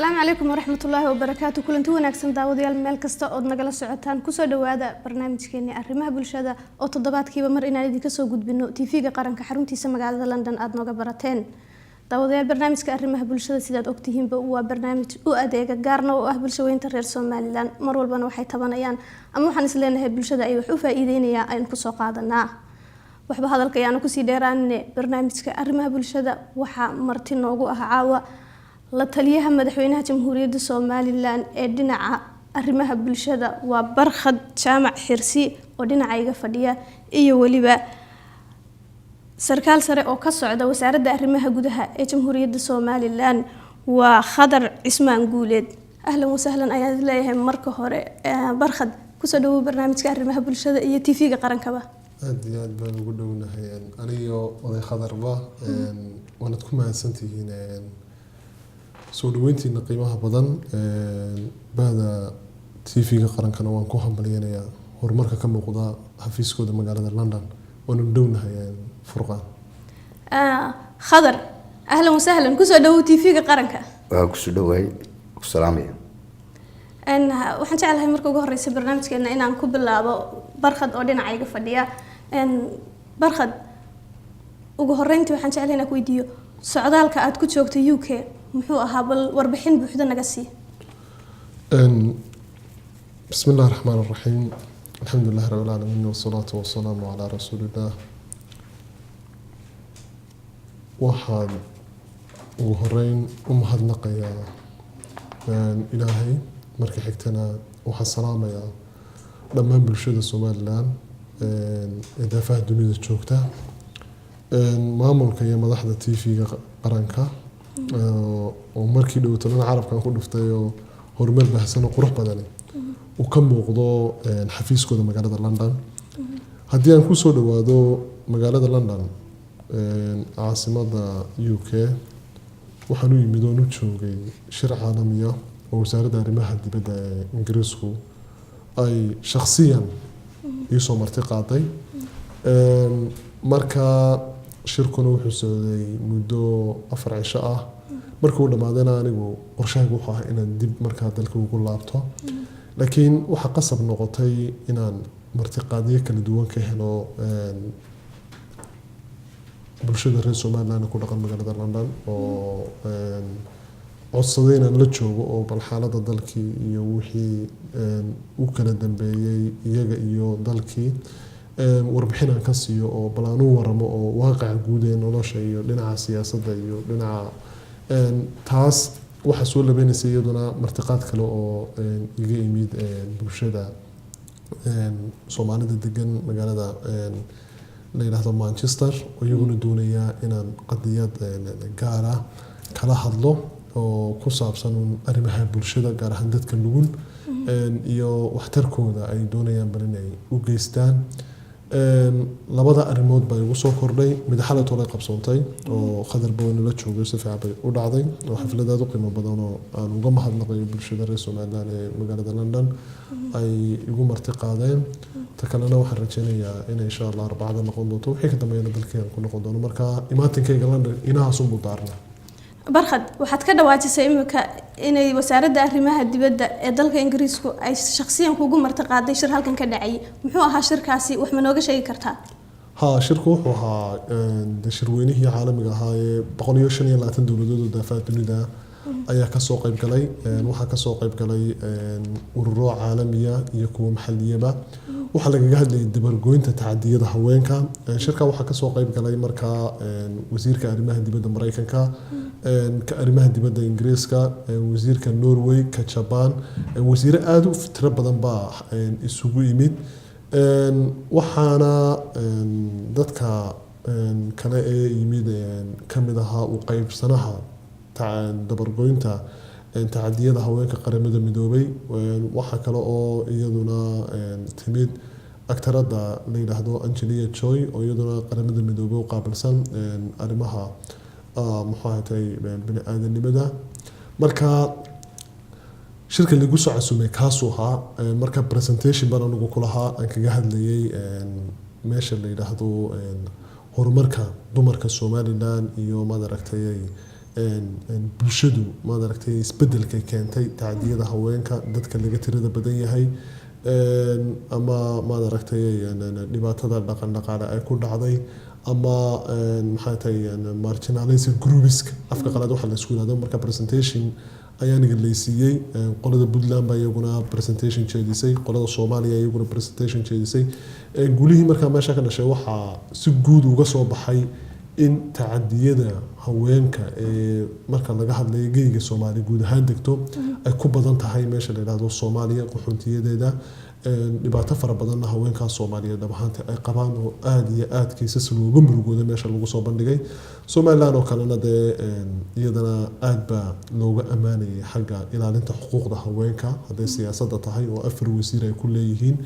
السلام عليكم ورحمة الله وبركاته. كلنتو wanaagsan daawadayaal meel kasta oo nagala socotaan ku soo dhawaada barnaamijkeena arrimaha bulshada oo toddobaadkiiba mar inaan idin ka soo gudbino TV-ga qaranka xaruntiisa magaalada London aad nooga barateen. Daawadayaal barnaamijka arrimaha bulshada sidaad ogtihiinba waa barnaamij u adeega gaarna oo ah bulshooyinka reer Soomaaliland mar walbana waxay tabanayaan ama waxaan isleenahay bulshada ay wax u faa'iideynayaan ayaan ku soo qaadanaa. waxba hadalka ayaan ku sii dheeraanay barnaamijka arrimaha bulshada waxa marti noogu ah caawa la taliyaha madaxweynaha jamhuuriyadda Soomaaliland ee dhinaca arrimaha bulshada waa Barkhad Jaamac Xirsi oo dhinacayga fadhiya iyo waliba sarkaal sare oo ka socda wasaaradda arrimaha gudaha ee jamhuuriyadda Soomaaliland waa Khadar Cismaan Guuleed. ahlan wa sahlan ayaad leeyahay marka hore Barkhad ku soo dhawow barnaamijka arrimaha bulshada iyo TV-ga qarankaba. aad iyo aad baan ugu dhownahay aniga oday Khadarba waanad ku mahadsantihiin soo dhaweyntiina qiimaha badan baada TV-ga qarankana waan ku hambalyeynaya horumarka ka muuqda xafiiskooda magaalada London waanu dhownahay Furqaan. Khadar ahlan wa sahlan ku soo dhawow TV-ga qaranka. waa ku soo dhawaay ku salaamaya waxaan jeclahay marka ugu horeysa barnaamijkeena inaan ku bilaabo Barkhad oo dhinacayga fadhiya. Barkhad ugu horeyntii waxaan jeclahay inaan ku weydiiyo socdaalka aad ku joogtay UK muxuu ahaa bal warbixin buuxda naga sii. bismillahir rahmaanir rahiim alxamdulillahi rabbil aalamiin wassalaatu wassalaamu ala rasuulillah. waxaan ugu horeyn u mahadnaqayaa ilaahay marka xigtana waxaan salaamayaa dhammaan bulshada Soomaaliland ee daafaha dunida joogta maamulka iyo madaxda TV-ga qaranka oo markii dhow tan carabka ku dhuftay oo horumar baahsan oo qurux badan uu ka muuqdo xafiiskooda magaalada London. haddii aan ku soo dhawaado magaalada London caasimada UK waxaan u yimid oo u joogay shir caalami ah oo wasaaradda arrimaha dibadda ee Ingiriisku ay shakhsiyan ii soo marti qaaday marka shirkuna wuxuu socday muddo 4 cisho ah markuu dhamaadana anigu qorshahaygu wuxuu ahaa inaan dib markaa dalka ugu laabto laakiin waxa qasab noqotay inaan martiqaadyo kala duwan ka helo bulshada reer Soomaaliland ku dhaqan magaalada London oo codsaday inaan la joogo oo bal xaaladda dalkii iyo wixii u kala dambeeyay iyaga iyo dalkii warbixin aan ka siiyo oo bal aan u waramo oo waaqaca guud ee nolosha iyo dhinaca siyaasadda iyo dhinaca taas waxa soo labeynaysa iyaduna martiqaad kale oo iga yimid bulshada Soomaalida degan magaalada la yiraahdo Manchester oo iyaguna doonaya inaan qadiyad gaar ah kala hadlo oo ku saabsan arrimaha bulshada gaar ahaan dadka nugul iyo waxtarkooda ay doonayaan bal inay u geystaan labada arrimood bay ugu soo kordhay mid xalad oo la qabsoontay oo Khadar Bowen la joogay si fiican bay u dhacday oo xafladaad u qiimo badan oo aan uga mahadnaqayo bulshada reer Soomaaliland ee magaalada London ay igu marti qaadeen takalana waxaan rajaynayaa in insha Allah arbacada noqon doonto wixii ka dambeeyana dalkeen ku noqon doono marka imaatinkayga London inaha soo mudaarna. Barkhad waxaad ka dhawaajisay imika inay wasaaradda arrimaha dibadda ee dalka Ingiriisku ay shakhsiyan kugu marti qaaday shir halkan ka dhacay muxuu ahaa shirkaasi wax ma nooga sheegi kartaa? shirku wuxuu ahaa shirweynihii caalamiga ahaa ee 125 dawladood oo daafaha dunida ayaa ka soo qayb galay waxa ka soo qayb galay ururo caalamiya iyo kuwa maxalliyaba waxa laga hadlayay dabargoynta tacadiyada haweenka shirka waxa ka soo qayb galay marka wasiirka arrimaha dibadda Mareykanka ka arrimaha dibadda Ingiriiska wasiirka Norway ka Japan wasiir aad u fitro badan baa isugu yimid waxaana dadka kale ee yimid kamid ahaa u qaybsanaha dabargoynta tacadiyada haweenka qaramada midoobay waxa kale oo iyaduna timid aktarada la yiraahdo Angelina Joy oo iyaduna qaramada midoobay u qaabilsan arrimaha muxaatay bini aadanimada marka shirka lagu soo casuumay kaasoo ahaa marka presentation baan anigu ku lahaa aan kaga hadlayay meesha la yiraahdo horumarka dumarka Soomaaliland iyo maad aragtay bulshadu maad aragtay isbedelka keentay tacdiyada haweenka dadka laga tirada badan yahay ama maad aragtay dhibaatada dhaqan dhaqaale ay ku dhacday ama maxay tahay marginalized groups afka qalaad waxa la isku yiraahdo marka presentation ayaan igaleysiyay qolada Puntland baa iyaguna presentation jeedisay qolada Soomaaliya iyaguna presentation jeedisay gulihii marka meesha ka dhashay waxa si guud uga soo baxay in tacadiyada haweenka marka laga hadlayo geeyiga Soomaaliya guud ahaan degto ay ku badan tahay meesha la yiraahdo Soomaaliya qaxoontiyadeeda dhibaato fara badan haweenka Soomaaliyeed dhabaanta ay qabaan oo aad iyo aad kiisas looga murugooday meesha lagu soo bandhigay Soomaaliland oo kalena iyadana aad baa looga amaanayay xagga ilaalinta xuquuqda haweenka haday siyaasadda tahay oo afar wasiir ay ku leeyihiin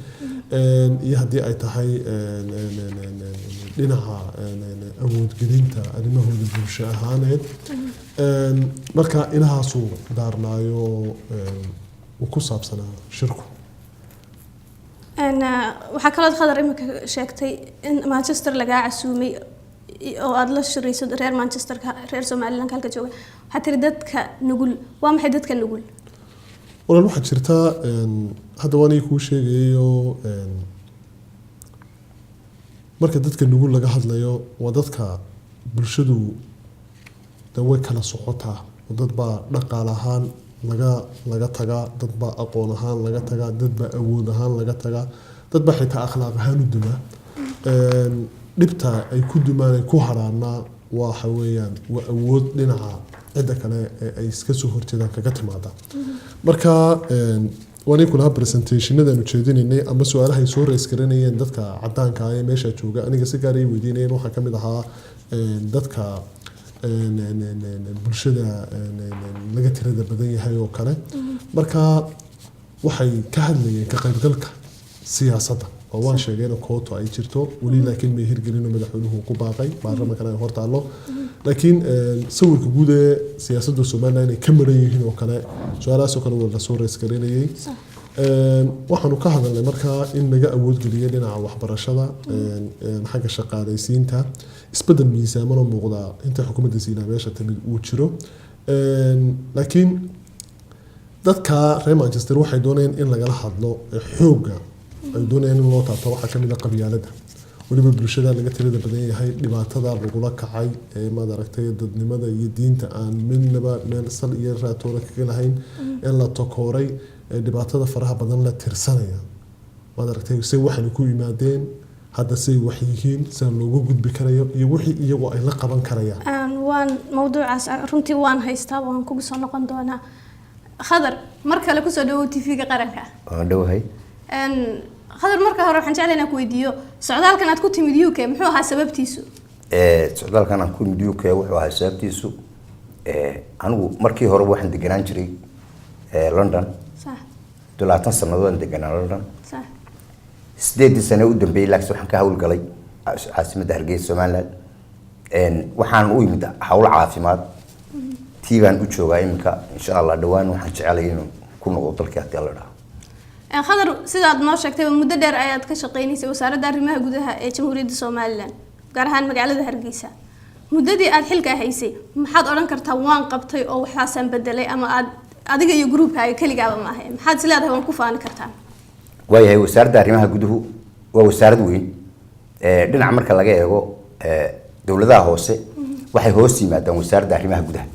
iyo hadii ay tahay dhinaca awoodgelinta arrimahooda bulsho ahaaneed marka ilaahaas uu daarnaayo ku saabsanaa shirku waxaa kaloo khadar imika sheegtay in Manchester laga casuumay oo aad la shirayso reer Manchester reer Somaliland halka jooga waxa tiri dadka nugul waa maxay dadka nugul walaal waxa jirta hadda waan ku sheegayo marka dadka nugul laga hadlayo waa dadka bulshadu way kala socotaa dad baa dhaqaale ahaan laga taga dad baa aqoon ahaan laga taga dad baa awood ahaan laga taga dad baa xitaa akhlaaq ahaan u duma dhibta ay ku dumaan ay ku haraana waxa weeyaan waa awood dhinaca cida kale ay iska soo horjeedaan kaga timaada marka waan kula presentationadan u jeedinay ama su'aalaha ay soo rays gareynayeen dadka cadaanka ah ee meesha jooga aniga si gaar ah weydiinayeen waxa kamid ahaa dadka bulshada laga tirada badan yahay oo kale marka waxay ka hadlayeen ka qaybgalka siyaasadda oo waan sheegay in kooto ay jirto wali laakiin ma hirgelino madaxweynuhu ku baaqay baarlamaanka ay hortaalo laakiin sawirka guud ee siyaasadda Soomaaliland ay ka maran yihiin oo kale su'aalahaas oo kale wada soo rays gareynayay waxaanu ka hadalnay marka in laga awood geliyo dhinaca waxbarashada xagga shaqaaleysiinta isbedel miisaaman oo muuqda inta xukuumadda Soomaaliya meesha tamid uu jiro laakiin dadka reer Manchester waxay doonayeen in laga hadlo xooga ay doonayeen in loo taabto waxa kamid ah qabyaaladda waliba bulshada laga tirada badan yahay dhibaatada lagula kacay ee maad aragtay dadnimada iyo diinta aan midnaba meel sal iyo raatoona kaga lahayn in la takooray dhibaatada faraha badan la tirsanaya maad aragtay si waxan ku yimaadeen hadda say wax yihiin san loogu gudbi karayo iyo wixii iyagu ay la qaban karayaan waan mawduucaas runtii waan haystaa waan kugu soo noqon doonaa khadar mar kale ku soo dhawow TV-ga qaranka waan dhawahay khadar marka hore waxaan jeclahay inaan ku weydiiyo socdaalkan aad ku timid UK muxuu ahaa sababtiisu socdaalkan aan ku timid UK wuxuu ahaa sababtiisu anigu markii hore waxaan deganaan jiray London صح 30 sanadood deganaa London صح 8 sano u dambeeyay laakiin waxaan ka hawl galay caasimadda Hargeysa Somaliland waxaan u yimid hawl caafimaad tiibaan u joogaa iminka insha Allah dhawaan waxaan jecelahay inuu ku noqdo dalka hadii la dhaho khadar sidaad noo sheegtay muddo dheer ayaad ka shaqeynaysay wasaaradda arrimaha gudaha ee Jamhuuriyadda Soomaaliland gaar ahaan magaalada Hargeysa muddadii aad xilka haysay maxaad oran kartaa waan qabtay oo waxaasan bedelay ama aad adiga iyo groupkaaga kaligaaba ma ahayn maxaad silaadahay waan ku faani kartaa waayahay wasaaradda arrimaha guduhu waa wasaarad weyn dhinaca marka laga eego dawladaha hoose waxay hoos yimaadaan wasaaradda arrimaha gudaha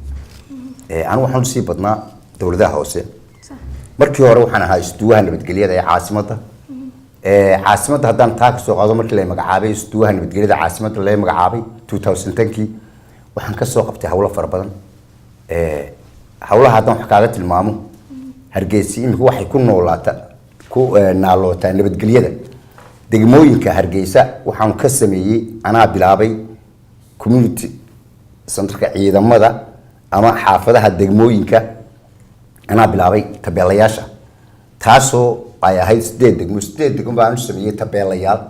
anigu waxaan sii badnaa dawladaha hoose markii hore waxaan ahaa isduwaha nabadgelyada ee caasimadda haddaan taa ka soo qaado markii la magacaabay isduwaha nabadgelyada caasimadda la magacaabay 2010kii waxaan ka soo qabtay hawlo fara badan hawlaha haddaan wax kaaga tilmaamo Hargeysa imika waxay ku naalootaa nabadgelyada degmooyinka Hargeysa waxaan ka sameeyay anaa bilaabay community centerka ciidamada ama xaafadaha degmooyinka anaa bilaabay tabeelayaasha taasoo ay ahayd 8 degmo baan u sameeyay tabeelayaal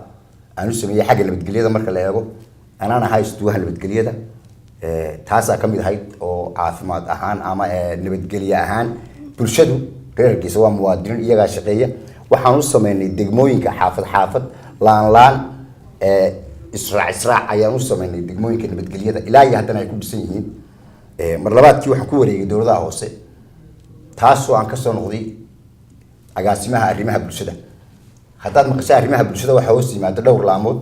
aan u sameeyay xagga nabadgelyada marka la eego anaan ahay isduwaha nabadgelyada taasa ka mid ahayd oo caafimaad ahaan ama nabadgelyo ahaan bulshadu reerkiisa waa muwaadiniin iyaga shaqeeya waxaan u sameynay degmooyinka xaafad laan israac ayaan u sameynay degmooyinka nabadgelyada ilaa iyo haddana ay ku dhisan yihiin mar labaadkii waxaan ku wareegay dowladaha hoose taasoo aan kasoo noqday agaasimaha arrimaha bulshada haddaad maqashay arrimaha bulshada waxaa hoos yimaada dhowr laamood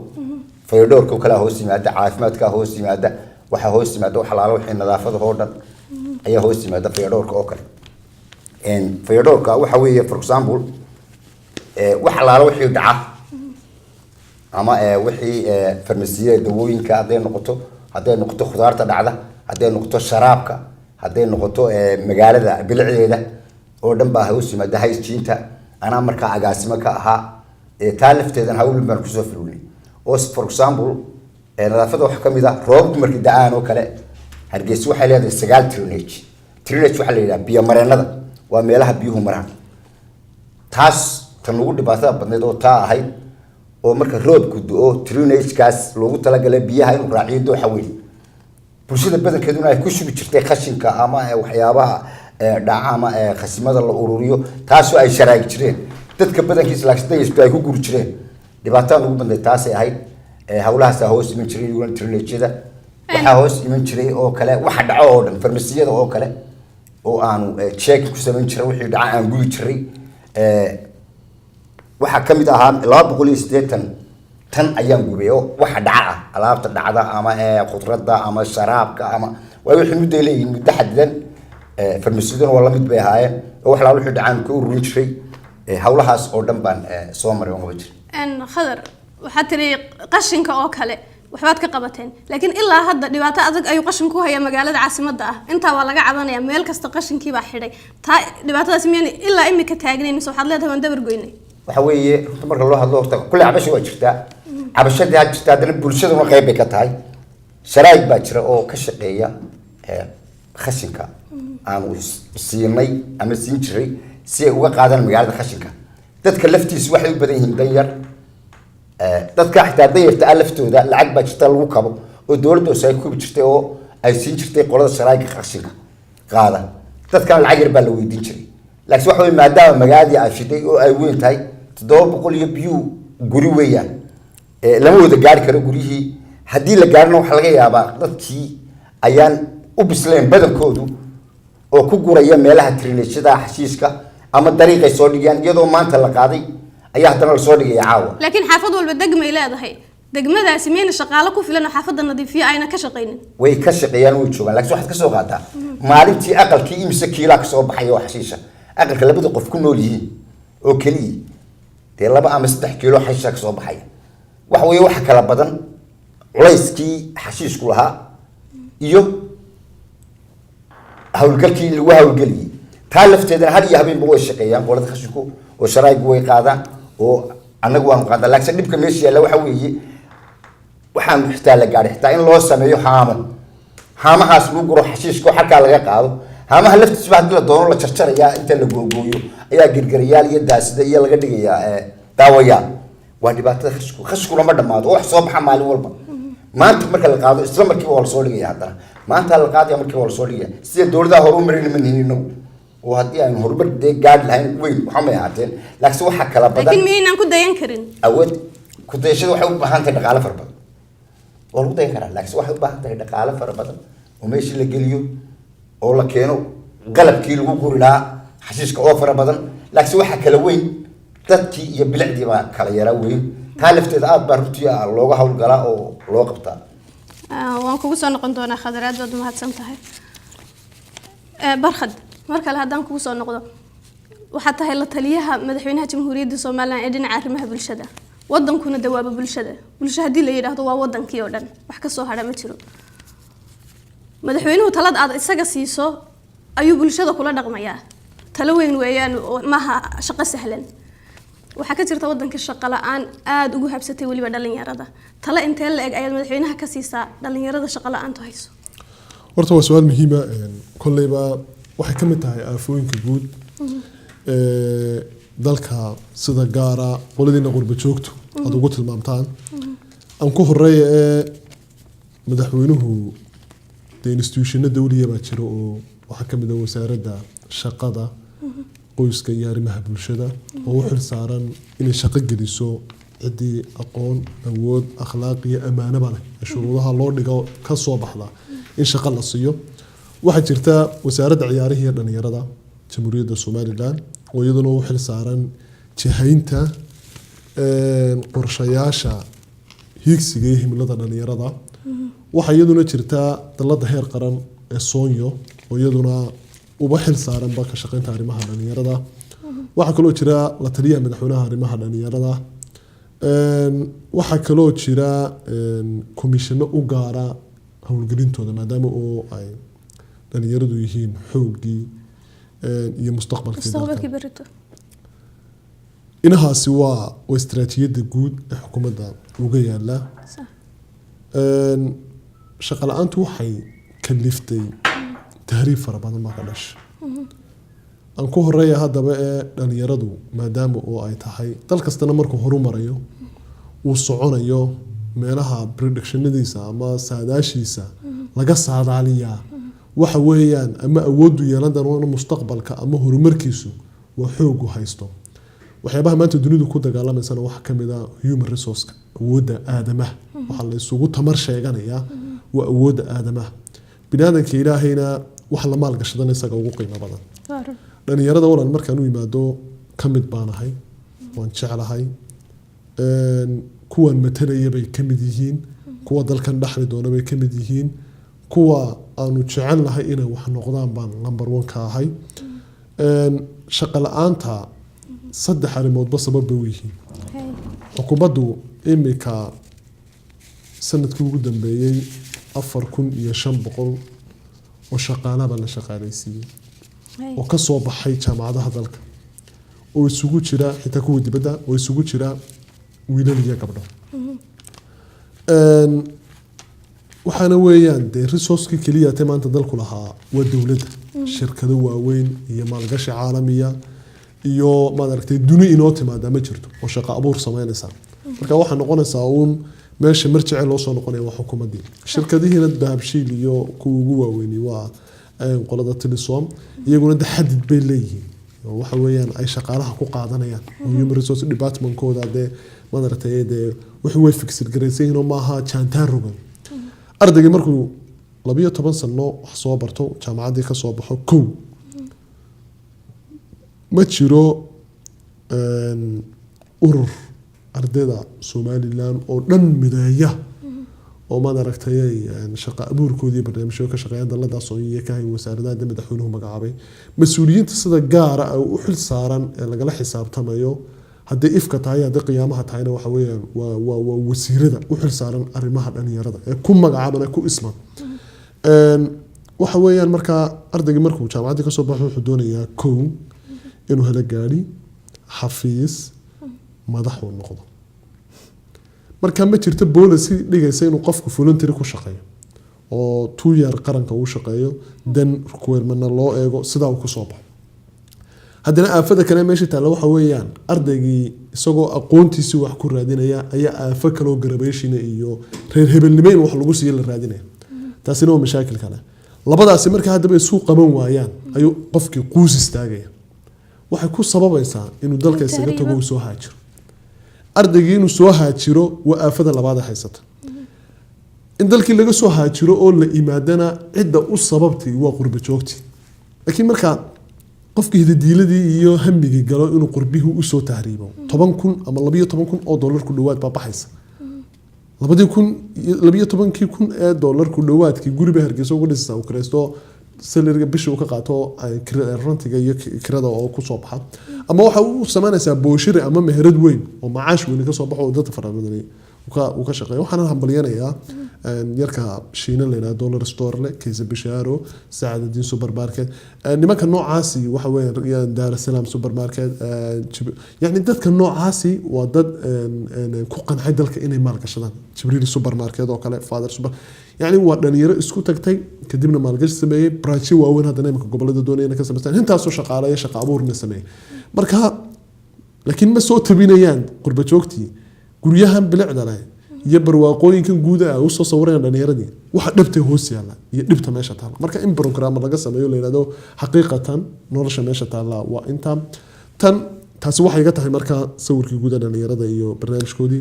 fayadhowrka kale hoos yimaada caafimaadka hoos yimaada waxaa hoos yimaada wax alaalo wixii nadaafada oo dhan ayaa hoos yimaada fayadhowrka oo kale fayadhowrka waxa weeye for example wax alaalo wixii dhaca ama wixii farmasiyada dawooyinka hadday noqoto khudaarta dhacda hadday noqoto sharaabka hadday noqoto magaalada bilicdeeda oo dhan baa hoos yimaada hayskiinta anaa markaa agaasimo ka ahaa taa lafteedan hawlin baan kusoo fulnay oo for example nadaafada waxa kamid ah roobku markii da-aan oo kale Hargeysa waxay leedahay 9 drainage waxa la yiraahdaa biyo mareenada waa meelaha biyuhu maraan taas tan ugu dhibaatada badneed oo taa ahayd oo marka roobku da'o drainage kaas loogu talagalay biyaha inuu raaciyo dooxa weyn bulshada badankeeduna ay ku shubi jirtay qashinka ama waxyaabaha dhaca ama qasimada la ururiyo taasoo ay sharaag jireen dadka badankiisa laakiin ay ku guri jireen dhibaatada ugu badneed taas ay ahayd hawlahaas hoos iman jiray yuan drainage-da waxa hoos iman jiray oo kale waxa dhaco oo dhan farmasiyada oo kale oo aanu check ku sameyn jiray wixii dhaca aan guri jiray waxa kamid ahaa 280 tan ayaan gubay oo waxa dhaca alaabta dhacda ama khudradda ama sharaabka ama way wixii muddo leeyihiin muddo xadidan farmasiyaduna waa la mid bay ahaayeen oo wax la wixii dhacaan ku ururin jiray hawlahaas oo dhan baan soo maray oo wajir khadar waxa tiri qashinka oo kale waxbaad ka qabateen laakiin ilaa hadda dhibaato adag ayuu qashin ku haya magaalada caasimadda ah inta waa laga cabanaya meel kasta qashinkii baa xidhay taa dhibaatadaas miyeen ilaa imika taagnayn soo waxaad leedahay waan dabar goynay waxa weeye runta marka loo hadlo horta kulli cabasho waa jirtaa cabashadii had jirtaa haddana bulshaduna qayb bay ka tahay sharaa'id baa jira oo ka shaqeeya qashinka aanu siinay ama siin jiray si ay uga qaadaan magaalada qashinka dadka laftiisa waxay u badan yihiin danyar dadka xitaa danyarta laftooda lacag baa jirta lagu kabo oo dowladda ay ku jirtay oo ay siin jirtay qolada sharaa'idka qashinka qaada dadkan lacag yar baa la weydiin jiray laakiin waxa weeye maadaama magaaladii ay fiday oo ay weyn tahay 700 iyo biyo guri weeyaan lama wada gaari karo gurihii haddii la gaarina waxa laga yaabaa dadkii ayaan u bisleen badankoodu oo ku guraya meelaha drainage-da xashiiska ama dariiqay soo dhigayaan iyadoo maanta la qaaday ayaa hadana la soo dhigaya caawa laakiin xaafad walba degmay leedahay degmadaasi miyayna shaqaale ku filan oo xaafadda nadiifiya ayna ka shaqeynin way ka shaqeeyaan way joogaan laakiin waxaad ka soo qaadaa maalintii aqalkii imisa kiilaa ka soo baxaya oo xashiisha aqalka labada qof ku nool yihiin oo kaliya dee 2 ama 3 kiilo xashiisha ka soo baxaya waxa weeye waxa kala badan culayskii xashiishku lahaa iyo hawlgalkii lagu hawlgeliyay taa lafteedana har iyo habeenba way shaqeeyaan qolada qashinku oo sharaaygu way qaadaan oo anagu waan qaadaa laakiin dhibka meesha yaalla waxa weeye waxaan xitaa la gaaray xitaa in loo sameeyo haamahaas lagu guro xashiishka halkaa laga qaado haamaha laftiisa hadii la doono la jarjarayaa inta la googooyo ayaa girgirayaal iyo daasida iyo laga dhigayaa daawayaal waa dhibaatada khashku lama dhamaado wax soo baxa maalin walba maanta marka la qaado isla markiiba waa la soo dhigaya haddana maanta la qaadaya markiiba waa la soo dhigaya sida dowladaha hore u marin ma nihiin oo haddii aan horumar gaadh lahayn weyn waxa ma ahaateen laakiin waxa kala badan laakiin miyaynan ku dayan karin awood ku dayashada waxay u baahan tahay dhaqaale fara badan oo lagu dayan karaa laakiin waxay u baahan tahay dhaqaale fara badan oo meeshii la geliyo oo la keeno qalabkii lagu guri lahaa xashiishka oo fara badan laakiin waxa kala weyn dadkii iyo bilicdii baa kala yara weyn taa lafteeda aad baa runtii looga hawlgalaa oo loo qabtaa waan kugu soo noqon doonaa khadar aad baad mahadsan tahay barkhad mar kale haddaan kugu soo noqdo waxaad tahay la taliyaha madaxweynaha jamhuuriyadda Soomaaliland ee dhinaca arrimaha bulshada wadankuna dawaaba bulshada haddii la yiraahdo waa wadankii oo dhan wax ka soo hadha ma jiro madaxweynuhu talad aad isaga siiso ayuu bulshada kula dhaqmayaa talo weyn weeyaan maaha shaqo sahlan waxa ka jirta wadanka shaqo la'aan aad ugu habsatay waliba dhalinyarada talo intee la eg ayaad madaxweynaha ka siisaa dhalinyarada shaqo la'aanta hayso horta waa su'aal muhiim ah kollayba waxay ka mid tahay aafooyinka guud dalka sida gaara qoladiina qurba joogto aad ugu tilmaamtaan aan ku horeeya madaxweynuhu institutionada dawliga baa jira oo waxa ka mid ah wasaaradda shaqada qoyska iyo arrimaha bulshada oo u xil saaran inay shaqo geliso cidii aqoon awood akhlaaq iyo amaano leh shuruudaha loo dhigo ka soo baxda in shaqo la siiyo waxaa jirta wasaaradda ciyaarihi iyo dhalinyarada jamhuuriyadda somalilan oo iyaduna u xil saaran jihaynta qorshayaasha hiigsiga iyo himilada dhalinyarada. waxaa iyaduna jirta dalada heer qaran ee soonyo oo iyaduna uba xil saaranba ka shaqeynta arrimaha dhalinyarada. waxaa kaloo jira la taliyaha madaxweynaha arrimaha dhalinyarada. waxaa kaloo jira komishano u gaara howlgelintooda maadaama oo ay dhalinyaradu yihiin xoogii iyo mustaqbalkii berito. inahaasi waa istiraatiijiyadda guud ee xukuumadda uga yaala. shaqo la-aantu waxay kaliftay tahriib fara badan baa ka dhasha. aan ku horeeya haddaba ee dhalinyaradu maadaama oo ay tahay dal kastana markuu horu marayo uu soconayo meelaha predictionadiisa ama saadaashiisa laga saadaaliyaa waxa weeyaan ama awoodu yeelan doona mustaqbalka ama horumarkiisu waa xoog u haysto. waxyaabaha maanta dunidu ku dagaalamaysan waxa kamid ah human resource awoodda aadamaha. waxa la isugu tamar sheeganayaa waa awoodda aadamaha. bini'aadanka ilaahayna wax la maal gashadana isaga ugu qiimo badan. dhalinyarada walan markaan u yimaado ka mid baan ahay waan jeclahay kuwan matalaya bay ka mid yihiin kuwa dalkan dhaxli doona bay ka mid yihiin kuwa aanu jecel lahay inay wax noqdaan baan number 1 ka ahay. shaqo la-aanta 3 arrimoodba sabab bay u yihiin. xukuumaddu imika sanadkii ugu dambeeyay 4500 oo shaqaalaba la shaqaaleysiiyey oo ka soo baxay jaamacadaha dalka oo isugu jira xitaa kuwa dibadda oo isugu jira wiilal iyo gabdho. waxaana weeyaan dee resource-kii keliya ee maanta dalku lahaa waa dowladda, shirkado waaweyn iyo maalgashi caalamiya iyo maaragtay duni inoo timaada ma jirto oo shaqo abuur sameynaysa. marka waxaa noqonaysaa uun meesha marjice loo soo noqonaya waa xukuumaddii. shirkadihiina dahabshiil iyo kuwa ugu waaweyni waa qolada Telesom iyaguna xadid bay leeyihiin waxa weeyaan ay shaqaalaha ku qaadanayaan human resource department-kooda dee madartay dee wuxuu way fixir gareysay ma aha jaantaan rogan. ardayga markuu 12 sano wax soo barto jaamacadii ka soo baxo kow ma jiro urur ardayda Somaliland oo dhan mideeya oo ma aragtay shaqo abuurkoodii barnaamijyo ka shaqeeyay dalada Soomaaliya ka hay wasaaradda madaxweynuhu magacaabay mas'uuliyiinta sida gaar ah u xil saaran ee laga xisaabtamayo haddii ifka tahay haddii qiyaamaha tahayna waxa weeyaan waa wasiirada u xil saaran arrimaha dhalinyarada ee ku magacaabana ku isman. waxa weeyaan marka ardayga markuu jaamacadda ka soo baxo wuxuu doonayaa kow inuu helo gaari xafiis madax uu noqdo. marka ma jirto policy dhigaysa inuu qofku voluntary ku shaqeeyo oo 2 year qaranka uu shaqeeyo dan requirement loo eego sida uu ku soo baxo. haddana aafada kale meesha taalo waxa weeyaan ardaygii isagoo aqoontiisa wax ku raadinaya ayaa aafa kale oo graduation iyo reer hebelnimeen wax lagu siiyo la raadinaya. taasina waa mashaakil kale. labadaasi marka hadaba isu qaban waayaan ayuu qofkii quus istaagaya. waxay ku sababaysaa inuu dalka isaga tago oo soo haajiro. ardayga inuu soo haajiro waa aafada labaad haysata. in dalkii laga soo haajiro oo la imaadana cidda u sababtay waa qurba joogti. laakiin marka qofkii hiddiiladii iyo hamigii galo inuu qurbihi u soo tahriibo 10,000 ama 12,000 oo dollar ku dhawaad baa baxaysa. 12,000 ee dollar ku dhawaadkii guriga Hargeysa ugu dhisay oo kireysto salariga bisha uu ka qaato rantiga iyo kirada oo ku soo baxa ama waxa uu sameynaysaa booshire ama meherad weyn oo macaash weyn ka soo baxo oo dadka farabadan uu ka shaqeeyo. waxaan hambaliyanayaa yarka Shiina leena dollar store le Kaysa Bishaaro Saadadin supermarket nimanka noocaasi waxa weeyaan Dar es Salaam supermarket yani dadka noocaasi waa dad ku qancay dalka inay maal gashadaan. Jibriil supermarket oo kale Father super يعني ودنيرة اسكو تكتي كدبنا مالجش سماي برانشي واوين هذا نيمك قبل هذا دوني أنا كسمستان هن تاسو شقالة شقة عبور نسماي مركها لكن ما صوت تبينيان قرب شوكتي قريهم بالعدة لا يبر واقوين كن جودة أو صورين دنيرة دي واحد نبته هوس يلا نبته ماشى تعالى مركها إن بروجرام الله قسم يقول لنا ده حقيقة نورش ماشى تعالى وأنت تن تاسو واحد يقطع مركها صور كي جودة دنيرة ده يو برنامج كودي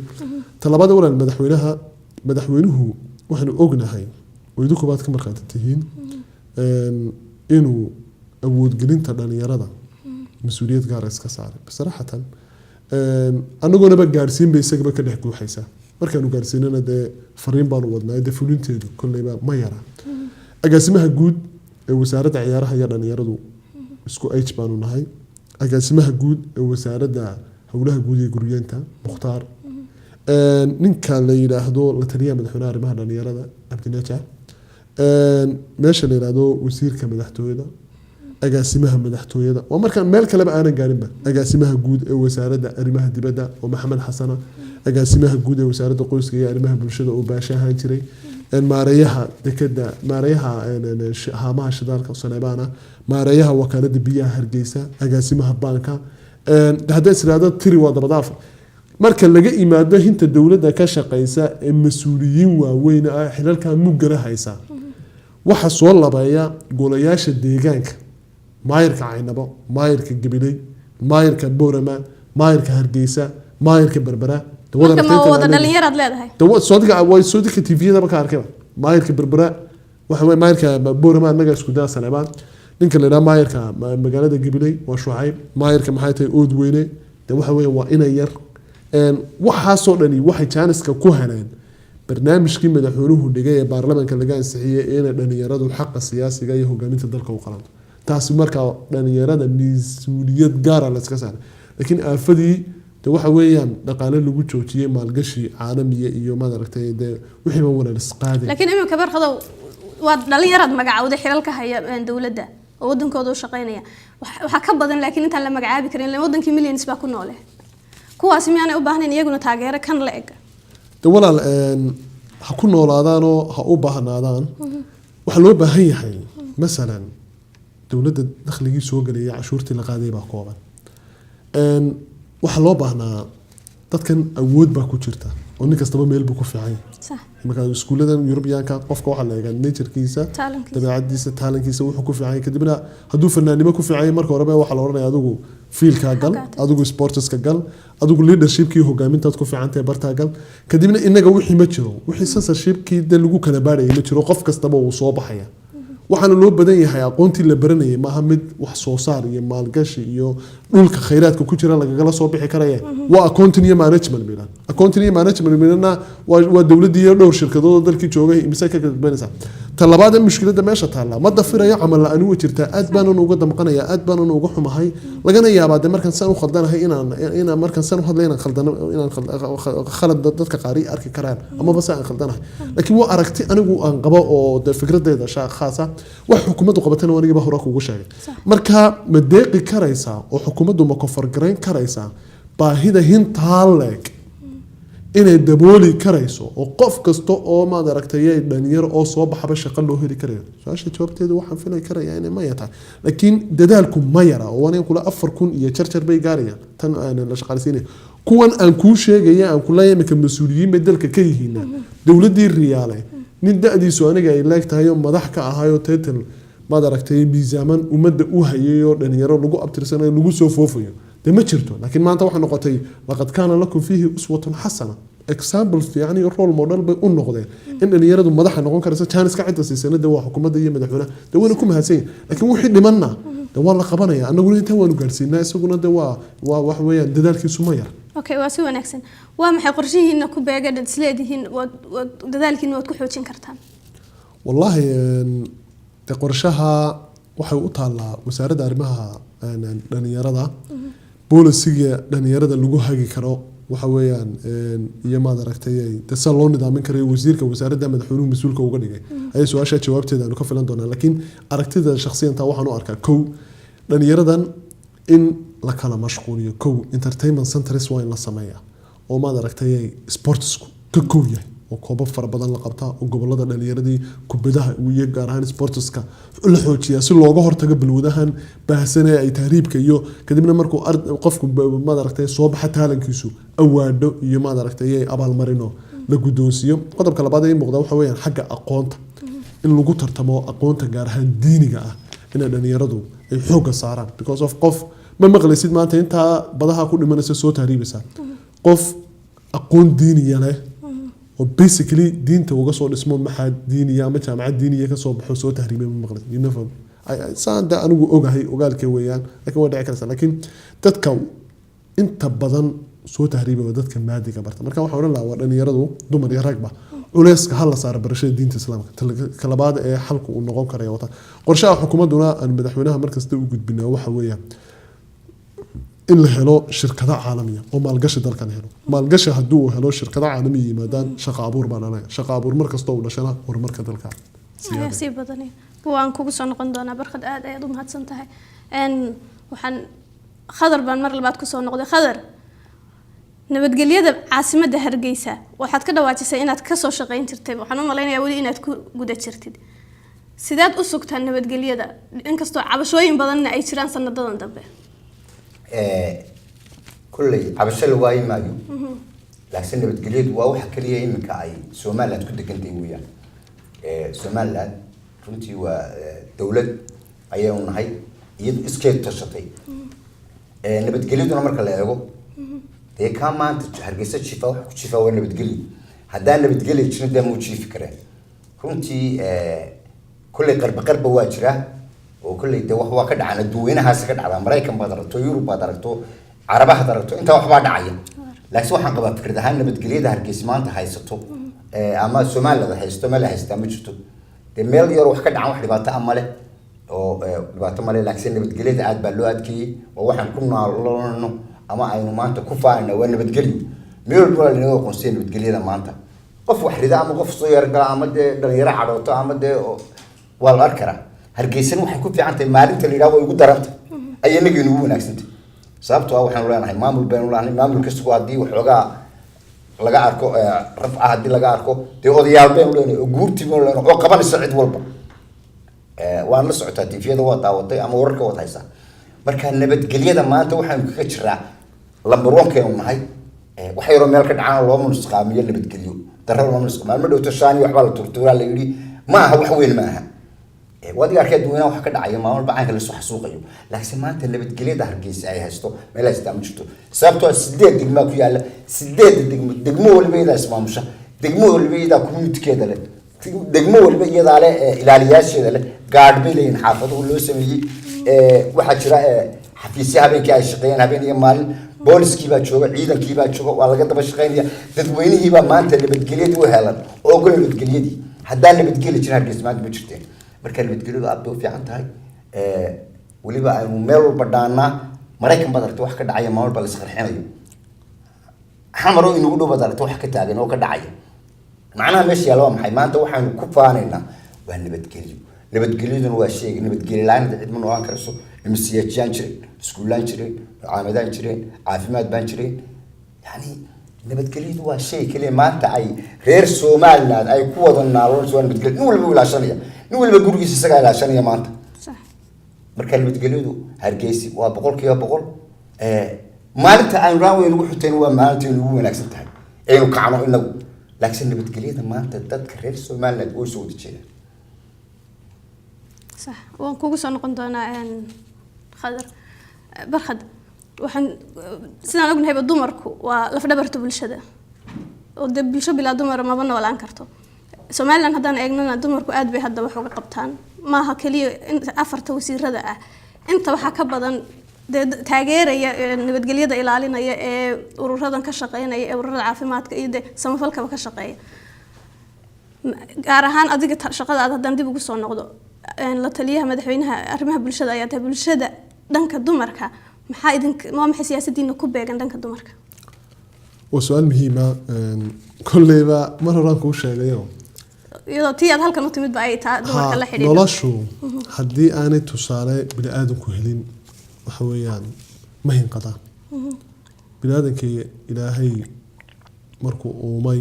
طلبات ولا مدحوينها مدحوينه waxaanu ognahay waydu kubaad ka marqaad tihiin inuu awoodgelinta dhalinyarada mas-uuliyad gaara iska saaray basaraxatan anagoonaba gaarsiin bay isagaba ka dhex guuxaysaa markaanu gaarsiinana dee fariin baanu wadnaa dee fulinteedu kolleyba ma yara agaasimaha guud ee wasaaradda ciyaaraha iyo dhalinyaradu isku age baanu nahay agaasimaha guud ee wasaaradda howlaha guud ee guryeenta mukhtaar ninka la yidhaahdo la taliyaha madaxweynaha arrimaha dhalinyarada cabdinajac meesha la yidhaahdo wasiirka madaxtooyada agaasimaha madaxtooyada waa markaan meel kaleba aanan gaarinba agaasimaha guud ee wasaaradda arrimaha dibadda oo maxamed xasana agaasimaha guud ee wasaaradda qoyska iyo arrimaha bulshada oo baasha ahaan jiray maareeyaha dekada maareeyaha haamaha shidaalka Saleebana maareeyaha wakaalada biyaha Hargeysa agaasimaha banka hadda israada tiri waa dabadaaf marka laga imaado hinta dawladda ka shaqeysa ee mas'uuliyiin waaweyn ah xilalka mugala haysa waxa soo labeeya golayaasha deegaanka maayirka Caynabo maayirka Gabiley maayirka Boorama maayirka Hargeysa maayirka Berbera wada dhalinyarad leedahay soodiga TV-da marka arkay maayirka Berbera waxa way maayirka Boorama anaga isku daa Saleebaan ninka la maayirka magaalada Gabiley waa Shucayb maayirka maxay tahay Oodweyne waxa way waa inay yar waxa soo dhani waxa jaaniska ku hanaan barnaamijkii madaxweynuhu dhigay ee baarlamaanka laga ansixiyay in dhalinyaradu xaq siyaasiga iyo hogaaminta dalka u qalanto taasi marka dhalinyarada mas'uuliyad gaar ah la iska saaray laakiin aafadii waxa weeyaan dhaqaale lagu joojiyay maalgashi caalamiga iyo maaragtay wixii ma wada isqaaday laakiin imika barqado waa dhalinyarad magacawday xilalka haya dawladda oo wadankooda u shaqeynaya waxa ka badan laakiin inta la magacaabi karin la wadankii millions baa ku nool kuwaas miyaanay u baahnayn iyaguna taageero kan la eg walaal ha ku noolaadaan oo ha u baahnaadaan waxa loo baahan yahay مثلا dawladda dakhligii soo galaya cashuurtii la qaaday baa kooban waxa loo baahnaa dadkan awood baa ku jirta oo nin kastaba meel buu ku fiican yahay marka iskuuladan Europeanka qofka waxa la eegaa nature-kiisa dabeecadiisa talankiisa wuxuu ku fiican yahay kadibna hadduu fanaanimo ku fiican yahay marka hore waxa la oranayaa adigu fiilka gal adigu sportska gal adigu leadershipkii hogaamintaad ku fiican tahay barta gal kadibna inaga wixii ma jiro wixii censorshipkii lagu kala baadhayay ma jiro qof kastaba uu soo baxaya waxaana loo badan yahay aqoontii la baranayay maaha mid wax soo saar iyo maalgashi iyo dhulka khayraadka ku jira lagala soo bixi karaya waa accounting iyo management milan accounting iyo management milana waa dawladda iyo dhowr shirkadood dalkii joogay imisa ka gadbanaysa talabaad mushkilada meesha taala ma dafirayo amal la anu jirta aad baan uga damqanaya aad baan uga xumahay lagana yaabaa markan san u khaldanahay inaan markan san u hadlayna khaldana inaan khalad dadka qaari arki karaan ama bas aan khaldanahay laakiin waa aragti anigu aan qabo oo fikradeeda khaasa wax xukuumaddu qabatana waniga hore ugu sheegay marka ma deeqi karaysa oo xukuumaddu ma kofar gareyn karaysa baahida hinta leeg inay dabooli karayso oo qof kasto oo ma aragtay dhalinyaro oo soo baxaba shaqo loo heli karayo su'aasha jawaabteedu waxaan filay karayaa inay ma yata laakiin dadaalku ma yara oo waniga kula 4000 iyo jarjar bay gaarayaan tan aan la shaqaaleysiinay kuwan aan ku sheegaya aan kula yeemka mas'uuliyiin dalka ka yihiin dawladii riyaale nin da'diisu aniga ay leegtahay madax ka ahayo title ma aragtay miisaaman umada u hayayo dhalinyaro lagu abtirsanayo lagu soo foofayo ma jirto laakiin maanta waxa noqotay laqad kaana lakum fihi uswatun hasana example fiican iyo role model bay u noqdeen in dhalinyaradu madaxa noqon karaysa chance ka cid sanada waa xukuumadda iyo madaxweynaha dawladda ku mahadsan laakiin wixii dhimanna waa la qabanaya anaguna inta waanu gaarsiinaa isaguna waa wax weeyaan dadaalkiisu ma yar okay waa si wanaagsan waa maxay qorshihiina ku beega dadleedihiin dadaalkiina waad ku xoojin kartaan wallahi qorshaha waxay u taalaa wasaaradda arrimaha dhalinyarada boolisiga dhalinyarada lagu hagi karo waxa weeyaan iyo maad aragtay dadsa loo nidaamin karo wasiirka wasaaradda madaxweynuhu mas'uulka uga dhigay ay su'aasha jawaabteeda aanu ka filan doonaa laakiin aragtida shakhsiyan waxaan u arkaa kow dhalinyaradan in la kala mashquuliyo kow entertainment centers waa in la sameeyaa oo maad aragtay sportsku ka kow yahay oo koobo fara badan la qabtaa oo gobolada dhalinyaradii kubadaha iyo gaar ahaan sportska la xoojiyaa si looga hortago balwadahan baahsan ee ay tahriibka iyo kadibna markuu qofku ma aragtay soo baxa talankiisu awaado iyo ma aragtay abaal marino la gudoonsiyo qodobka labaad ee muuqda waxa weeyaan xagga aqoonta in lagu tartamo aqoonta gaar ahaan diiniga ah in dhalinyaradu ay xoog saaraan because of qof ma maqlaysid maanta inta badaha ku dhimanaysa soo tahriibisa qof aqoon diiniya leh oo basically diinta uga soo dhismo maxaa diiniya ama jaamacad diiniya ka soo baxo soo tahriibay ma maqlay uniform saan anigu ogahay ogaalkay weeyaan laakiin waa dhici karaysa laakiin dadka inta badan soo tahriibay waa dadka maadiga barta marka waxaan oran lahaa waa dhalinyaradu dumar iyo ragba culayska hal la saaro barashada diinta islaamka kalabaad ee xalku uu noqon karaya wata qorshaha xukuumaduna aan madaxweynaha markasta u gudbinaa waxa weeyaan in la helo shirkado caalamiya oo maalgashi dalkan helo maalgashi haddii uu helo shirkado caalamiya yimaadaan shaqo abuur baan anaga shaqo abuur markasta uu dhashana horumarka dalka sii badanay waan kugu soo noqon doonaa barkad aad ayaad u mahadsan tahay waxaan khadar baan mar labaad kusoo noqday khadar nabadgelyada caasimadda Hargeysa waxaad ka dhawaajisay inaad ka soo shaqeyn jirtay waxaan u maleynayaa wali inaad ku guda jirtid sidaad u sugtaan nabadgelyada inkastoo cabashooyin badanna ay jiraan sanadadan dambe kulley cabasho la waayi maayo laakiin nabadgelyadu waa waxa kaliya iminka ay Soomaaliland ku degantay weeyaan Soomaaliland runtii waa dawlad ayay u nahay iyad iskeed tashatay nabadgelyaduna marka la eego ee ka maanta Hargeysa jifa wax ku jifa waa nabadgelyo haddaan nabadgelyo jirin dee muu jiifi kareen runtii kulley qarba waa jira oo kulley dee wax waa ka dhacana duweynahaas ka dhacda Mareykan baad aragto Yurub baad aragto Carabaha baad aragto inta wax baa dhacaya laakiin waxaan qabaa fikrad ahaan nabadgelyada Hargeysa maanta haysato ama Soomaaliland haysto meel haysta ma jirto dee meel yar wax ka dhacan wax dhibaato ama leh oo dhibaato ma leh laakiin nabadgelyada aad baa loo adkeeyay oo waxaan ku noolno ama aynu maanta ku faana waa nabadgelyo meel walba la inaga qoonsiin nabadgelyada maanta qof wax rida ama qof soo yar gala ama dee dhalinyaro cadhooto ama dee waa la arkara Hargeysa waxay ku fiican tahay maalinta la yiraahdo ugu daranta ayanaga inuu wanaagsan sababtoo ah waxaan leenahay maamul baan leenahay maamul kasta hadii waxoogaa laga arko raf hadii laga arko dee odayaal baan leenahay oo guurti baan leenahay oo qabanaysa cid walba waan la socotaa TV-da waa daawatay ama wararka wad haysa marka nabadgelyada maanta waxaan kaga jiraa lambar 1 keen nahay waxa yaro meel ka dhacaan loo munusqaamiyo nabadgelyo darro loo munusqaamiyo ma dhowto shaani waxba la turtuura la yiri ma aha wax weyn ma aha wadiga arkay duwayna wax ka dhacaya maamul bacanka la soo xasuuqayo laakiin maanta nabadgelyada Hargeysa ay haysto meel ay istaan jirto sababtoo 8 degmo ku yaala 8 degmo walba iyada ismaamusha degmo walba iyada community-keeda leh degmo walba iyada leh ilaaliyaasheeda leh gaadhbeeleen xaafado loo sameeyay waxa jira xafiisyo habeenkii ay shaqeeyaan habeen iyo maalin booliskii baa jooga ciidankii baa jooga waa laga daba shaqeynaya dadweynihii baa maanta nabadgelyada u helan oo gol nabadgelyadii haddaan nabadgelyo jirin Hargeysa maanta ma jirteen marka nabadgelyadu aad bay u fiican tahay waliba aynu meel walba dhaanaa Mareykan baad aragtay wax ka dhacaya maamul bal isqarxinayo xamaro inuu u dhow baad aragtay wax ka taagan oo ka dhacaya macnaha meesha yaalo maxay maanta waxaanu ku faanaynaa waa nabadgelyo nabadgelyaduna waa shay nabadgelyo la'aanta cid ma noqon karso imsiyaajaan jiray iskuulaan jiray caamadaan jiray caafimaad baan jiray yani nabadgelyadu waa shay kale maanta ay reer Soomaaliland ay ku wada naalon soo nabadgelyo nin walba ilaashanaya nin walba gurigiisa isaga ilaashanaya maanta صح marka nabadgelyadu Hargeysa waa 100% maalinta aan raaway ugu xuteen waa maalinta ugu wanaagsan tahay aynu kacno inagu laakiin nabadgelyada maanta dadka reer Soomaaliland oo soo wadajeeda صح waan kugu soo noqon doonaa khadar barkhad waxaan sidaan ognahay dumarku waa laf dhabarta bulshada oo bulsho bilaa dumar ma noolaan karto Soomaaliland haddaan eegnana dumarku aad bay hadda wax uga qabtaan maaha kaliya afarta wasiirada ah inta waxa ka badan taageeraya nabadgelyada ilaalinaya ee ururadan ka shaqeynaya ee ururada caafimaadka iyo samafalka ka shaqeeya gaar ahaan adiga shaqadaada haddaan dib ugu soo noqdo la taliyaha madaxweynaha arrimaha bulshada ayaa tahay bulshada dhanka dumarka maxay siyaasadiina ku beegan dhanka dumarka waa su'aal muhiim ah kulleeba mar horaan kuu sheegayo iyadoo tii aad halkan u timid ba ay tahay dumarka la xidhiidha noloshu haddii aanay tusaale bini'aadamku helin waxa weeyaan ma hinqada bini'aadamkii ilaahay markuu uumay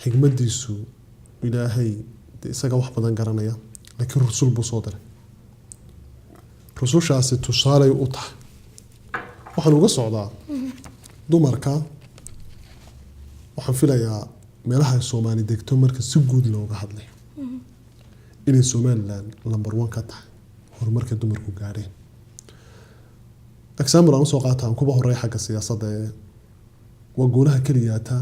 xigmadiisu ilaahay isaga wax badan garanaya laakiin rasuul buu soo diray rusushaasi tusaale u tahay waxaan uga socdaa dumarka waxaan filayaa meelaha Soomaali degto marka si guud looga hadlayo inay Somaliland number 1 ka tahay horumarka dumarku gaareen example aan soo qaataan kuba horeey xagga siyaasadda waa goolaha kaliya ta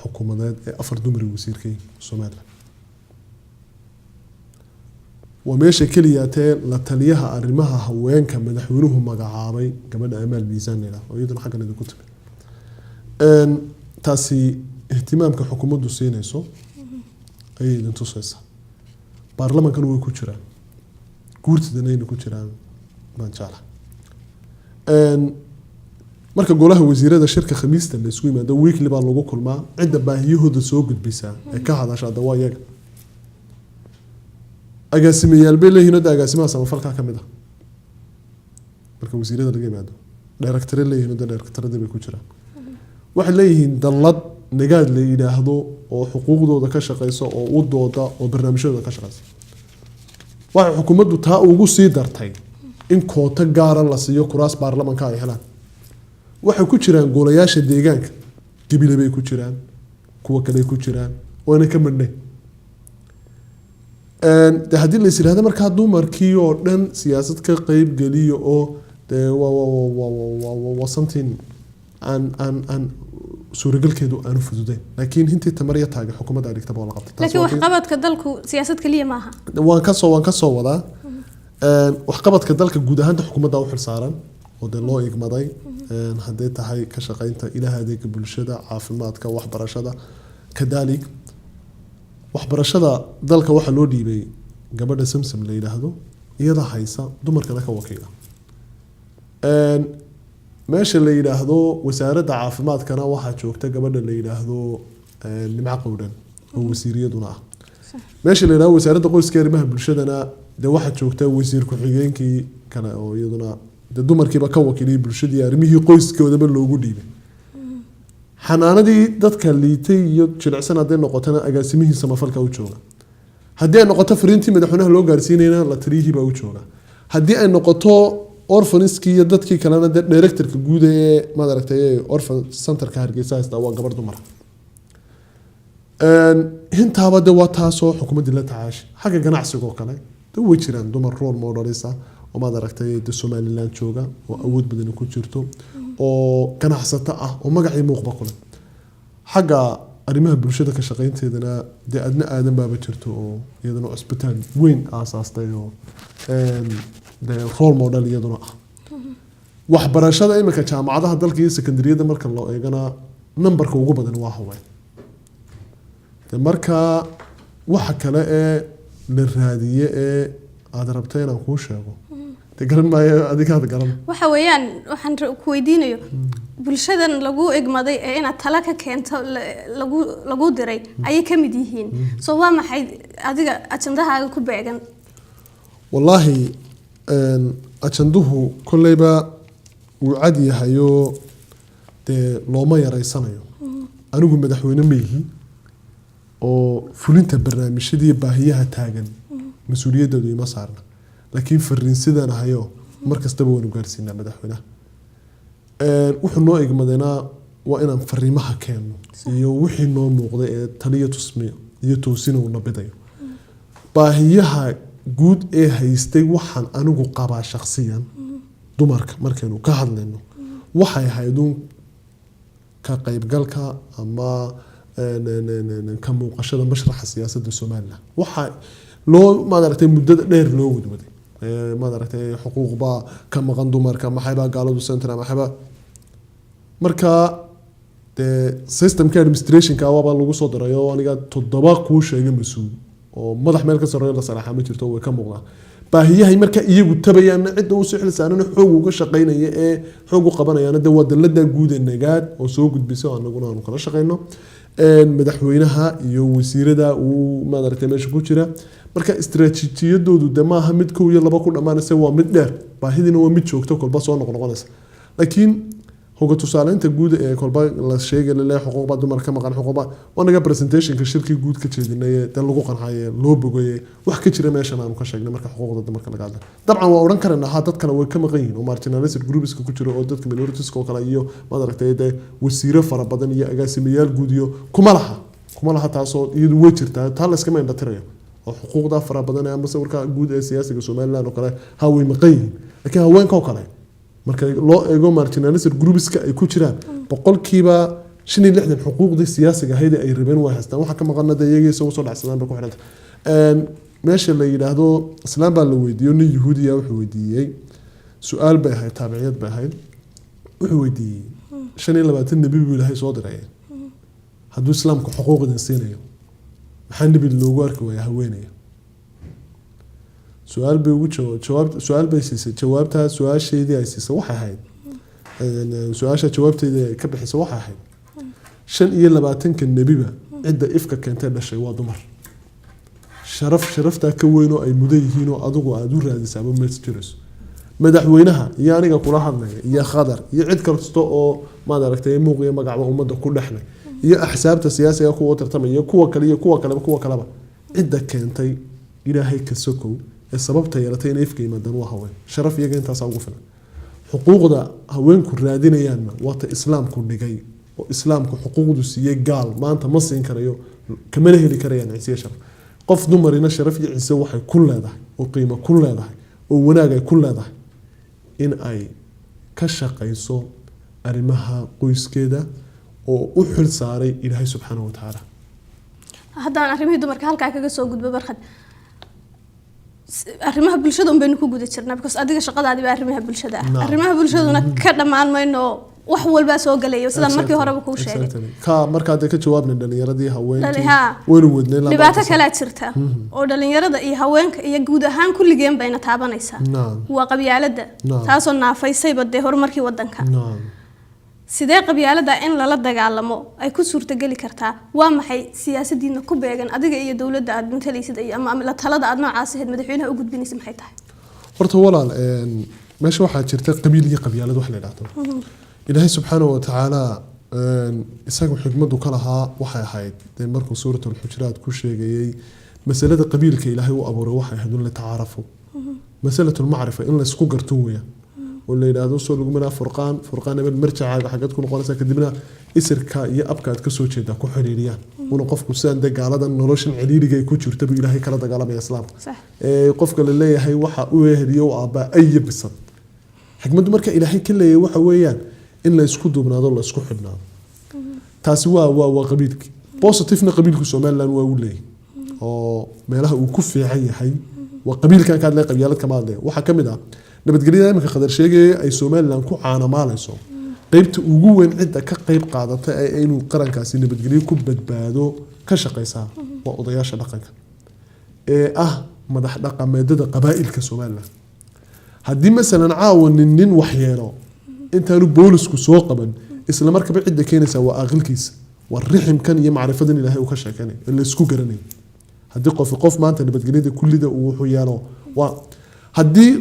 xukuumadeed ee 4 dumar wasiirkii Soomaaliland وماشي كلياتي لتليها أرمها هوين كمدحونه مجاعبي كمان أمال ميزان لا ويدنا حاجة ندي كتب أن تاسي اهتمام كحكومة دوسينة يسو أي دنتوسيسا برلمان كانوا يكوتشران كورت دنين يكوتشران ما نشاله أن marka golaha wasiirada shirka khamiista la isku yimaado weekly baa lagu kulmaa cid baahiyahooda soo gudbisa ee ka hadasha dawayaga agaasimayaal bay leeyihiin oo agaasimaha samafalka ka mid ah marka wasiirada laga yimaado director leeyihiin oo directorada bay ku jiraan waxay leeyihiin dallad nagaad la yiraahdo oo xuquuqdooda ka shaqeyso oo u dooda oo barnaamijyada ka shaqeysa waxa xukuumaddu taa ugu sii dartay in koota gaar ah la siiyo kuraas baarlamaanka ay helaan waxay ku jiraan golayaasha deegaanka Gibile bay ku jiraan kuwa kale ku jiraan waana ka madnay hadii la isiraahdo marka dumarkii oo dhan siyaasad ka qayb galiyo oo something an suuragalkeedu aanu fududeyn laakiin intii tamariya taagay xukuumadda dhigtaba wala qabtay laakiin wax qabadka dalku siyaasad kaliya maaha waan ka soo wadaa wax qabadka dalka guud ahaan xukuumadda u xilsaaran oo loo igmaday hadday tahay ka shaqeynta ilaha adeega bulshada caafimaadka waxbarashada kadalik waxbarashada dalka waxa loo dhiibay gabadha Samsam la yiraahdo iyada haysa dumarkana ka wakiila meesha la yiraahdo wasaaradda caafimaadkana waxa joogta gabadha la yiraahdo Nimco Qowdhan oo wasiiriyaduna ah meesha la yiraahdo wasaaradda qoyska iyo arrimaha bulshadana waxa joogta wasiir ku-xigeenkii kale oo iyaduna dumarkiiba ka wakiilay bulshadii arrimihii qoyskoodaba loogu dhiibay xanaanadii dadka liitay iyo jilicsan haday noqotana agaasimihii samafalka u jooga haddii ay noqoto fariintii madaxweynaha loo gaarsiinayna la taliyihii baa u jooga haddii ay noqoto orphanskii iyo dadkii kalena directorka guud ee maaragtay orphan centerka Hargeysa haysta waa gabar dumar intaaba waa taasoo xukuumadda la tacaash xagga ganacsiga oo kale way jiraan dumar role models ah oo maaragtay Somaliland jooga oo awood badan ku jirto oo ganacsato ah oo magacii muuqba kule xagga arrimaha bulshada ka shaqeynteedana adna aadan baaba jirto oo iyadana hospital weyn aasaastay oo role model iyaduna ah waxbarashada imika jaamacadaha dalka iyo secondaryada marka loo eegana numberka ugu badan waa haween marka waxa kale ee la raadiye ee aad rabtay inaan kuu sheego garan maayo adiga garan waxa weeyaan waxaan ku weydiinayo bulshadan lagu egmaday ee inaad tala ka keento lagu diray ay ka mid yihiin soo waa maxay adiga ajandahaaga ku beegan wallahi ajanduhu kullayba uu cad yahayo looma yareysanayo anigu madaxweyne ma yihi oo fulinta barnaamijyada baahiyaha taagan mas'uuliyadoodu ima saarna laakiin fariinsidana hayo markastaba waan gaarsiinaa madaxweynaha wuxuu noo igmadayna waa inaan fariimaha keeno iyo wixii noo muuqday ee taliya tusmiyo iyo toosina uu nabidayo baahiyaha guud ee haystay waxaan anigu qabaa shakhsiyan dumarka markaynu ka hadlayno waxay hayduun ka qaybgalka ama ka muuqashada mashraxa siyaasadda Soomaaliland waxa loo maaragtay muddada dheer loo wadwaday maaragtay xuquuqba ka maqan dumarka maxayba gaaladu center maxayba marka systemka administration ka waaba lagu soo darayo aniga 7 ku sheegay mas'uul oo madax meel ka sareeyo la salaxa ma jirto way ka muuqdaan baahiyahay marka iyagu tabayaan cid uu soo xilsaaran xoog uga shaqeynaya ee xoog u qabanayaan wadalada guud ee nagaad oo soo gudbiso anaguna aanu kala shaqeyno madaxweynaha iyo wasiirada uu maaragtay meesha ku jira marka istiraatiijiyadoodu maaha mid kow iyo laba ku dhamaanaysa waa mid dheer baahidina waa mid joogto kolba soo noqonaysa laakiin hoga tusaaleynta guud ee kolba la sheegay leeyahay xuquuqda dumarka maqan xuquuqda wanaga presentationka shirkii guud ka jeedinay ee lagu qanxay loo bogay wax ka jira meeshan aanu ka sheegnay marka xuquuqda dumarka laga hadlay dabcan waa oran karnaa ha dadkana way ka maqan yihiin oo marginalized groups ku jira oo dadka minorities oo kale iyo maaragtay wasiiro fara badan iyo agaasimayaal guud iyo kuma laha taasoo iyadu way jirtaa taa la iska ma indhatirayo oo xuquuqda fara badan ama sawirka guud ee siyaasiga Soomaaliland oo kale ha way maqan yihiin laakiin haweenka oo kale marka loo eego marginalized groupska ay ku jiraan boqolkiiba 65 xuquuqdii siyaasiga ahayd ay rabeen way haystaan waxa ka maqan iyaga soo soo dhacsadaan ba ku xiranta meesha la yiraahdo islaam baa la weydiiyay nin yahuudiya wuxuu weydiiyay su'aal bay ahayd taabiciyad bay ahayd wuxuu weydiiyay 25 nabi buu ilaahay soo diray hadduu islaamku xuquuqdan siinayo maxaa nabi loogu arki waaya haweenaya su'aal bay ugu jawaab su'aal bay siisay jawaabta su'aasheedii ay siisay waxa ahayd su'aasha jawaabteeda ka bixisay waxa ahayd 25 nabiba cidda ifka keentay dhashay waa dumar sharafta ka weyn oo ay mudan yihiin oo adigu aad u raadisaaba messages madaxweynaha iyo aniga kula hadlaya iyo khadar iyo cid kasta oo maad aragtay muuqiyo magacba ummadda ku dhaxlay iyo axsaabta siyaasiga kuwa tartamay iyo kuwa kale cidda keentay ilaahay ka sokow ee sababta yeelatay in ifka yimaadaan waa haween sharaf iyaga intaas ugu filan xuquuqda haweenku raadinayaan waa ta islaamku dhigay oo islaamku xuquuqdu siiyay gaal maanta ma siin karayo kamana heli karayaan ciise sharaf qof dumarina sharaf iyo ciise waxay ku leedahay oo qiimo ku leedahay oo wanaag ay ku leedahay in ay ka shaqayso arrimaha qoyskeeda oo u xil saaray ilaahay subxaanahu wa tacaala haddaan arrimihii dumarka halkaa kaga soo gudbo barkad arrimaha bulshada un baynu ku guda jirnaa because adiga shaqadaadii baa arrimaha bulshada ah arrimaha bulshaduna ka dhammaan mayno wax walba soo galayo sidaan markii horeba kuu sheegay ka markaad ka jawaabna dhalinyaradii haweenkii waynu wadnay dhibaato kale jirta oo dhalinyarada iyo haweenka iyo guud ahaan kulligeen bayna taabanaysaa waa qabyaalada taasoo naafaysayba dee horumarkii wadanka sidee qabyaalada in lala dagaalamo ay ku suurtageli kartaa waa maxay siyaasadiina ku beegan adiga iyo dawladda aad matalaysid ama la talada aad noocaas ahayd madaxweynaha u gudbinaysa maxay tahay horta walaal meesha waxaa jirta qabiil iyo qabyaalad wax la yiraahdo ilaahay subxaanahu wa tacaala isagu xikmadu ka lahaa waxay ahayd markuu suuratul xujuraat ku sheegayay masalada qabiilka ilaahay u abuuray waxay ahayd in la tacaarufo masalatul macrifa in la isku garto weeyaan ولا إذا هذا صار لقمنا فرقان قبل مرجع حاجات كل قناة كدبنا إسرك يا أبكى تكسر شيء ده كحريريان ونقف كسان ده قال هذا نرشن عليلي جاي كوتشر تبي إلهي كلا ده قال ما يسلم صح قف قال الله هي وحى وهدي وعبا أي بصد حكمة مركا إلهي كله وحى ويان إن لا يسكتوا من هذا الله يسكت حنا تاسوا وقبيلك بوستيفنا قبيلك سومال لان وولي أو ما له وكفي حي وقبيل كان لا قبيلات كمان ده وحكم ده nabadgelyada imika qadar sheegay ay Soomaaliland ku caanamaalayso qaybta ugu weyn cidda ka qayb qaadatay ay inuu qarankaasi nabadgelyo ku badbaado ka shaqeysaa waa odayaasha dhaqanka madax dhaqameedada qabaa'ilka Soomaaliland haddii masalan caawanin waxyeelo intaanu boolisku soo qaban isla markaba cidda keenaysa waa aqalkiisa waa riximkan iyo macrifadan ilaahay uu ka sheekanay la isku garanay haddii qof maanta nabadgelyada kullida uu wuxuu yeelo waa haddii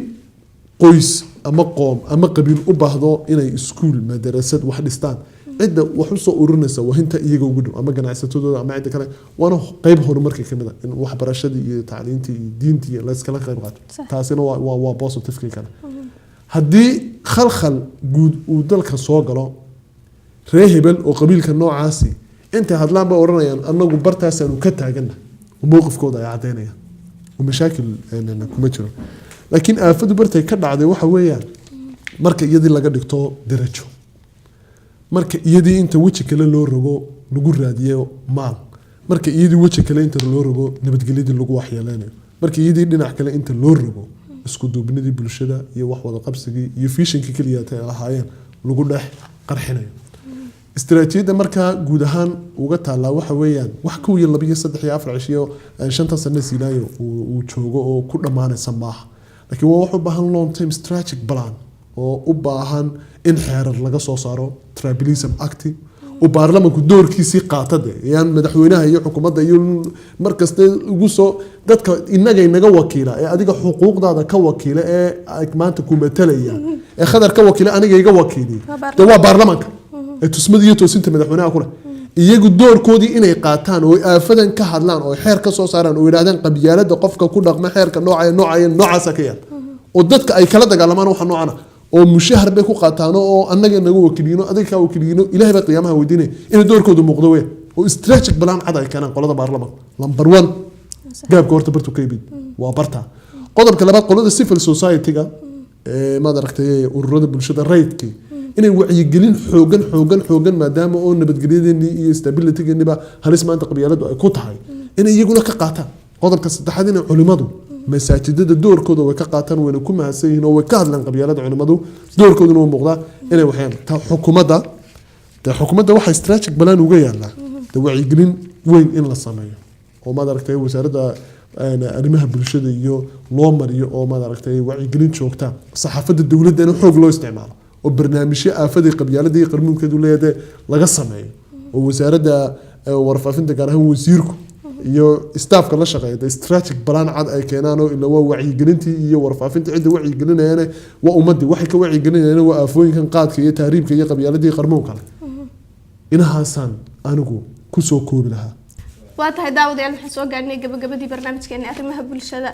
qoys ama qoom ama qabiil u baahdo inay iskuul madarasad wax dhistaan cidda wax u soo ururinaysa waa inta iyaga ugu dhow ama ganacsatadooda ama cidda kale waana qayb horumarka ka mid ah in waxbarashadii iyo tacliintii iyo diintii la iskala qayb qaato taasina waa positive kale haddii khalkhal guud uu dalka soo galo reer hebel oo qabiilka noocaasi inta hadlaan ba oranayaan anagu bartaasaanu ka taagana mowqifkooda ay cadeynayaan ومشاكل kuma jiro laakiin aafadu bartay ka dhacday waxa weeyaan marka iyadii laga dhigto darajo marka iyadii inta waji kale loo rogo lagu raadiyo maal marka iyadii waji kale inta loo rogo nabadgelyadii lagu waxyeelanayo marka iyadii dhinac kale inta loo rogo isku duubnidii bulshada iyo wax wada qabsigii iyo fishinka kaliya ay lahaayeen lagu dhex qarxinayo استراتيجية مركها جودهان وقتها waxa weeyaan wax ku yar 2 3 4 cisho 5 sano siilaayo uu joogo oo ku dhamaanaysa maaha laakiin waa wax u baahan long term strategic plan oo u baahan in xeerar laga soo saaro tribalism act oo baarlamaanku doorkiisii qaatade yaan madaxweynaha iyo xukuumadda iyo markasta ugu soo dadka inaga wakiila ee adiga xuquuqdaada ka wakiila ee maanta ku metelaya ee khadar ka wakiila aniga iga wakiili waa baarlamaanka tusmadiyo toosinta madaxweynaha kula iyagu doorkoodii inay qaataan oo aafadan ka hadlaan oo xeer ka soo saaraan oo yiraahdaan qabyaalada qofka ku dhaqma xeerka noocaas ka yar oo dadka ay kala dagaalamaan waxa noocana oo mushahar bay ku qaataan oo annaga nagu wakiilino adiga ka wakiilino ilaahay ba qiyaamaha weydiinay in doorkoodu muuqdo weey oo strategic plan cad ay keenaan qolada baarlamaanka number 1 gaabka horta bartu ka yimid waa barta qodobka labaad qolada civil society-ga ma aragtay ururada bulshada rayidka inay wacyigelin xoogan maadaama oo nabadgelyadeennii iyo stabilitygeeniba halis maanta qabyaaladu ay ku tahay inay iyaguna ka qaataan qodobka saddexaad inay culimadu masaajidada doorkooda way ka qaataan wayna ku mahadsan yihiin oo way ka hadlaan qabyaalada culimadu doorkooduna uu muuqdaa inay waxyaan xukuumadda waxaa strategic balaan uga yaalaa wacyigelin weyn in la sameeyo oo maad aragtay wasaaradda arrimaha bulshada iyo loo mariyo oo maad aragtay wacyigelin joogta saxaafadda dowladda in xoog loo isticmaalo oo barnaamijyo aafadii qabyaaladii qarmuunkeedu leeyahay laga sameeyo oo wasaaradda warfaafinta gaar ahaan wasiirku iyo staafka la shaqeeya strategic balaan cad ay keenaan oo ilaa waa wacyigelintii iyo warfaafinta cidda wacyigelinayaan waa ummadii waxay ka wacyigelinayaan waa aafooyinkan qaadka iyo tahriibka iyo qabyaaladii qarmuunka leh inahaasaan anigu kusoo koobi lahaa waa tahay daawadayaal waxaan soo gaadhnay gabagabadii barnaamijkeena arrimaha bulshada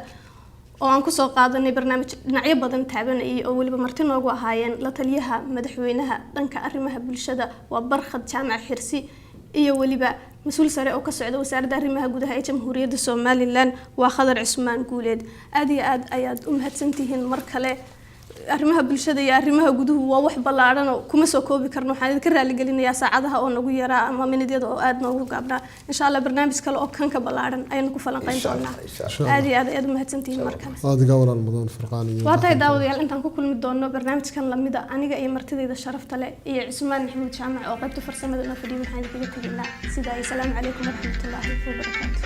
oo aan kusoo qaadanay barnaamij dhinacyo badan taabanayay oo weliba marti noogu ahaayeen la taliyaha madaxweynaha dhanka arrimaha bulshada waa Barkhad Jaamac Xirsi iyo weliba مسؤول سريع أو كسعد وسارد الرمها جودها جمهورية الصوماليلان وخضر عثمان جولد أدي أياد أمهات سنتهن مركلة الرمها بالشدة يا الرمها جوده ووح بلارنا وكم سوكوبي كرنو حد كرر اللي قلنا يا سعدها أو نقول يرى أما من ديد أو أدنى وقابنا إن شاء الله برنامج كله أكن كبلارن أي نكون قيم طولنا أدي أمهات سنتهن مركلة هذا قول رمضان فرقاني واتاي داود يلا أنت كل مدونة برنامج كان لمدة أنا جاي مرتدي إذا شرفت له إيه عثمان محمود جامع أو قد تفرسم هذا الفيديو من حين كذا كلنا سيدا السلام عليكم ورحمة الله وبركاته.